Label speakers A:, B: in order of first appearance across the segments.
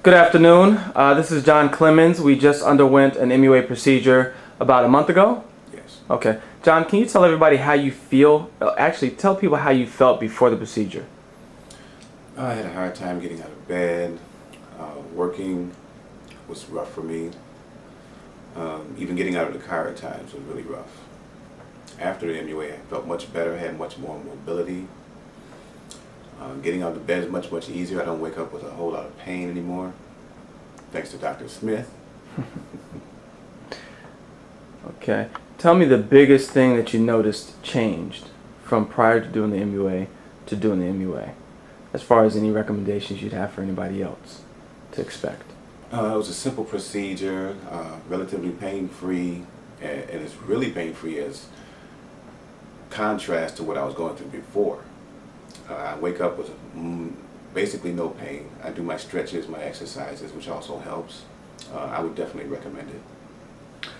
A: Good afternoon. This is John Clemens. We just underwent an MUA procedure about a month ago.
B: Yes.
A: Okay. John, can you tell everybody how you feel? Actually, tell people how you felt before the procedure.
B: I had a hard time getting out of bed. Working was rough for me. Even getting out of the car at times was really rough. After the MUA, I felt much better, had much more mobility. Getting out of bed is much easier. I don't wake up with a whole lot of pain anymore, thanks to Dr. Smith.
A: Okay. Tell me the biggest thing that you noticed changed from prior to doing the MUA to doing the MUA, as far as any recommendations you'd have for anybody else to expect.
B: It was a simple procedure, relatively pain-free, and it's really pain-free as contrast to what I was going through before. I wake up with basically no pain. I do my stretches, my exercises, which also helps. I would definitely recommend it.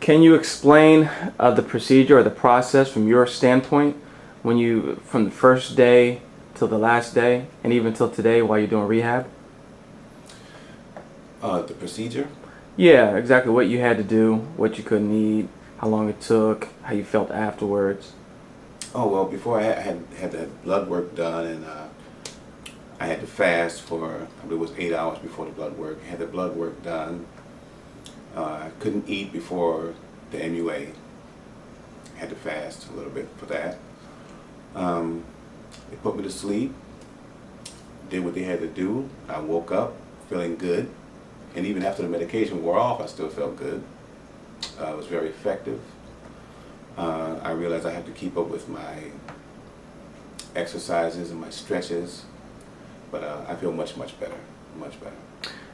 A: Can you explain the procedure or the process from your standpoint, from the first day till the last day, and even till today while you're doing rehab?
B: The procedure?
A: Yeah, exactly what you had to do, what you couldn't eat, how long it took, how you felt afterwards.
B: Oh, well, before I had the blood work done, and I had to fast for, I believe it was 8 hours before the blood work. I had the blood work done. I couldn't eat before the MUA. I had to fast a little bit for that. They put me to sleep, did what they had to do. I woke up feeling good, and even after the medication wore off, I still felt good. It was very effective. I realized I have to keep up with my exercises and my stretches, but I feel much better, much better.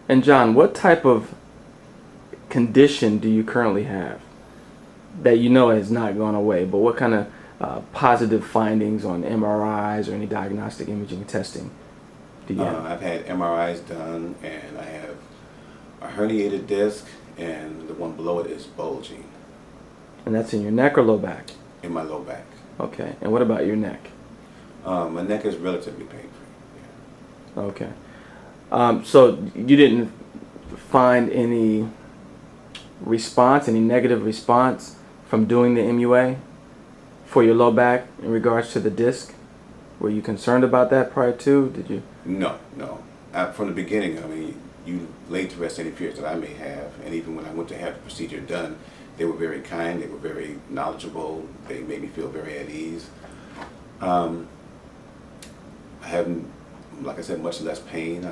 A: And John, what type of condition do you currently have that you know has not gone away, but what kind of positive findings on MRIs or any diagnostic imaging testing do you have?
B: I've had MRIs done, and I have a herniated disc, and the one below it is bulging.
A: And that's in your neck or low back?
B: In my low back.
A: Okay. And what about your neck?
B: My neck is relatively pain-free. Yeah.
A: Okay. So you didn't find any response, any negative response from doing the MUA for your low back in regards to the disc? Were you concerned about that prior to? Did you?
B: No. From the beginning, I mean, you laid to rest any fears that I may have, and even when I went to have the procedure done, they were very kind, they were very knowledgeable, they made me feel very at ease. I haven't, like I said, much less pain.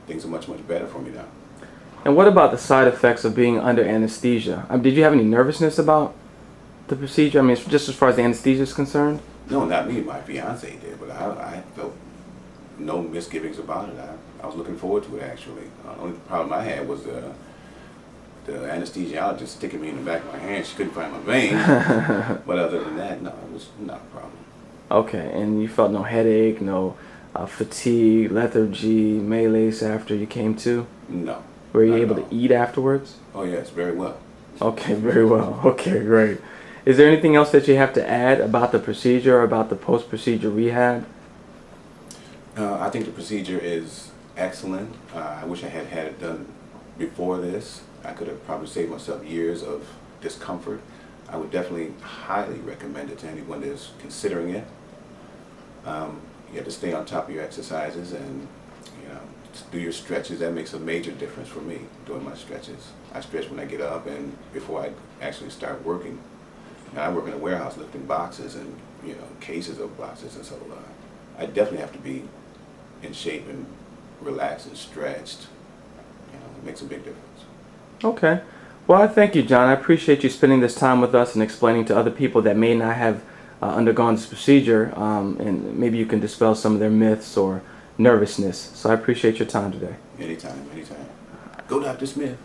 B: Things are much better for me now.
A: And what about the side effects of being under anesthesia? Did you have any nervousness about the procedure? I mean, just as far as the anesthesia is concerned?
B: No, not me. My fiance did, but I felt no misgivings about it. I was looking forward to it, actually. The only problem I had was the anesthesiologist sticking me in the back of my hand. She couldn't find my vein. But other than that, no, it was not a problem.
A: Okay, and you felt no headache, no fatigue, lethargy, malaise after you came to?
B: No.
A: Were you able to eat afterwards?
B: Oh, yes, very well.
A: Okay, very well. Okay, great. Is there anything else that you have to add about the procedure or about the post-procedure rehab?
B: I think the procedure is excellent. I wish I had it done before this. I could have probably saved myself years of discomfort. I would definitely highly recommend it to anyone that's considering it. You have to stay on top of your exercises and do your stretches. That makes a major difference for me, doing my stretches. I stretch when I get up and before I actually start working. Now, I work in a warehouse lifting boxes and cases of boxes, and so I definitely have to be in shape and relaxed and stretched. It makes a big difference.
A: Okay. Well, I thank you, John. I appreciate you spending this time with us and explaining to other people that may not have undergone this procedure, and maybe you can dispel some of their myths or nervousness. So I appreciate your time today.
B: Anytime. Go Dr. Smith.